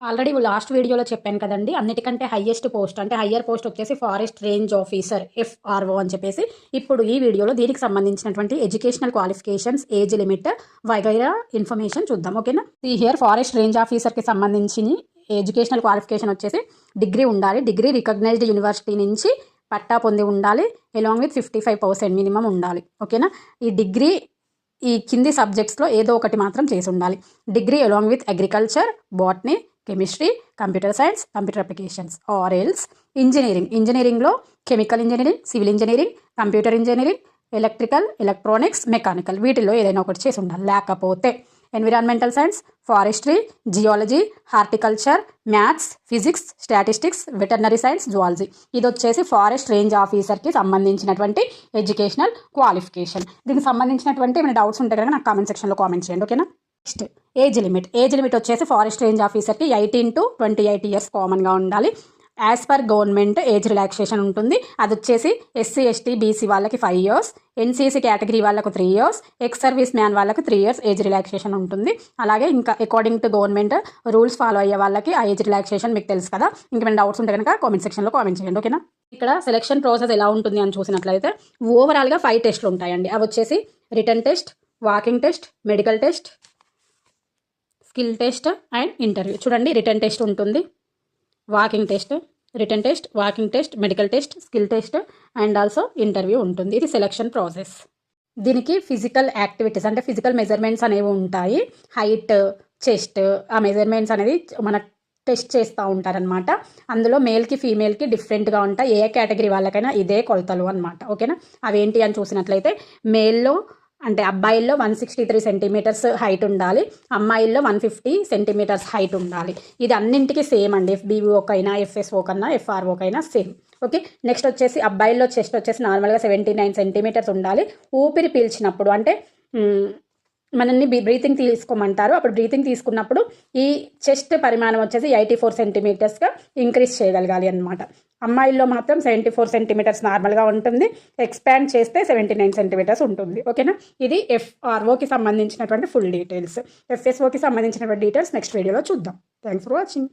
Already last వీడియోలో చెప్పాను కదండి, అన్నిటికంటే హైయెస్ట్ పోస్ట్ అంటే హయ్యర్ పోస్ట్ వచ్చేసి ఫారెస్ట్ రేంజ్ ఆఫీసర్ FRO అని చెప్పేసి. ఇప్పుడు ఈ వీడియోలో దీనికి సంబంధించినటువంటి ఎడ్యుకేషనల్ క్వాలిఫికేషన్స్, ఏజ్ లిమిట్ వగైరా ఇన్ఫర్మేషన్ చూద్దాం. ఓకేనా? హియర్ ఫారెస్ట్ రేంజ్ ఆఫీసర్కి సంబంధించి ఎడ్యుకేషనల్ క్వాలిఫికేషన్ వచ్చేసి డిగ్రీ ఉండాలి. డిగ్రీ రికగ్నైజ్డ్ యూనివర్సిటీ నుంచి పట్టా పొంది ఉండాలి. అలాంగ్ విత్ 55% మినిమం ఉండాలి. ఓకేనా? ఈ డిగ్రీ ఈ కింది సబ్జెక్ట్స్లో ఏదో ఒకటి మాత్రం చేసి ఉండాలి. Degree along with agriculture, botany, chemistry, computer science, computer applications or else ఇంజనీరింగ్లో chemical engineering, civil engineering, computer engineering, electrical, electronics, mechanical వీటిల్లో ఏదైనా ఒకటి చేసి ఉండాలి. లేకపోతే environmental science, forestry, geology, horticulture, maths, physics, statistics, veterinary science, zoology ఇది వచ్చేసి forest range ఆఫీసర్కి సంబంధించినటువంటి ఎడ్యుకేషనల్ క్వాలిఫికేషన్. దీనికి సంబంధించినటువంటి ఏమైనా డౌట్స్ ఉంటే కనుక నాకు కామెంట్ సెక్షన్లో కామెంట్ చేయండి. ఓకేనా? నెక్స్ట్ ఏజ్ లిమిట్ వచ్చేసి ఫారెస్ట్ రేంజ్ ఆఫీసర్కి 18 to 28 years కామన్గా ఉండాలి. As per government age relaxation ఉంటుంది. అది వచ్చేసి SC, ST, BC వాళ్ళకి 5 years, NCC కేటగిరీ వాళ్ళకు 3 years, ఎక్స్ సర్వీస్ మ్యాన్ వాళ్ళకి 3 years ఏజ్ రిలాక్సేషన్ ఉంటుంది. అలాగే ఇంకా according to government rules follow అయ్యే వాళ్ళకి ఆ ఏజ్ రిలాక్సేషన్ మీకు తెలుసు కదా. ఇంకేమైనా డౌట్స్ ఉంటే కనుక కామెంట్ సెక్షన్లో కామెంట్ చేయండి. ఓకేనా? ఇక్కడ సెలక్షన్ ప్రాసెస్ ఎలా ఉంటుంది అని చూసినట్లయితే ఓవరాల్గా 5 టెస్ట్లు ఉంటాయండి. అవి వచ్చేసి return test, walking test, medical test, skill test and interview. చూడండి, రిటర్న్ టెస్ట్ ఉంటుంది, walking test, return test, walking test, medical test, skill test and also interview ఉంటుంది. ఇది సెలక్షన్ ప్రాసెస్. దీనికి ఫిజికల్ యాక్టివిటీస్ అంటే ఫిజికల్ మెజర్మెంట్స్ అనేవి ఉంటాయి. Height, chest ఆ measurements అనేది మన టెస్ట్ చేస్తూ ఉంటారనమాట. అందులో మేల్కి ఫీమేల్కి డిఫరెంట్గా ఉంటాయి. ఏ కేటగిరీ వాళ్ళకైనా ఇదే కొలతలు అనమాట. ఓకేనా? అవేంటి అని చూసినట్లయితే మేల్లో అంటే అబ్బాయిల్లో 163 centimeters హైట్ ఉండాలి, అమ్మాయిల్లో 150 centimeters హైట్ ఉండాలి. ఇది అన్నింటికి సేమ్ అండి. FBOకైనా, FSO కన్నా, FROకైనా సేమ్. ఓకే. నెక్స్ట్ వచ్చేసి అబ్బాయిల్లో చెస్ట్ వచ్చేసి నార్మల్గా 79 centimeters ఉండాలి. ఊపిరి పీల్చినప్పుడు అంటే మనల్ని బ్రీతింగ్ తీసుకోమంటారు. అప్పుడు బ్రీతింగ్ తీసుకున్నప్పుడు ఈ చెస్ట్ పరిమాణం వచ్చేసి 84 centimetersగా ఇంక్రీజ్ చేయగలగాలి అనమాట. అమ్మాయిల్లో మాత్రం 74 centimeters నార్మల్గా ఉంటుంది. ఎక్స్పాండ్ చేస్తే 79 centimeters ఉంటుంది. ఓకేనా? ఇది FROకి సంబంధించినటువంటి ఫుల్ డీటెయిల్స్. FSOకి సంబంధించినటువంటి డీటెయిల్స్ నెక్స్ట్ వీడియోలో చూద్దాం. Thanks for watching.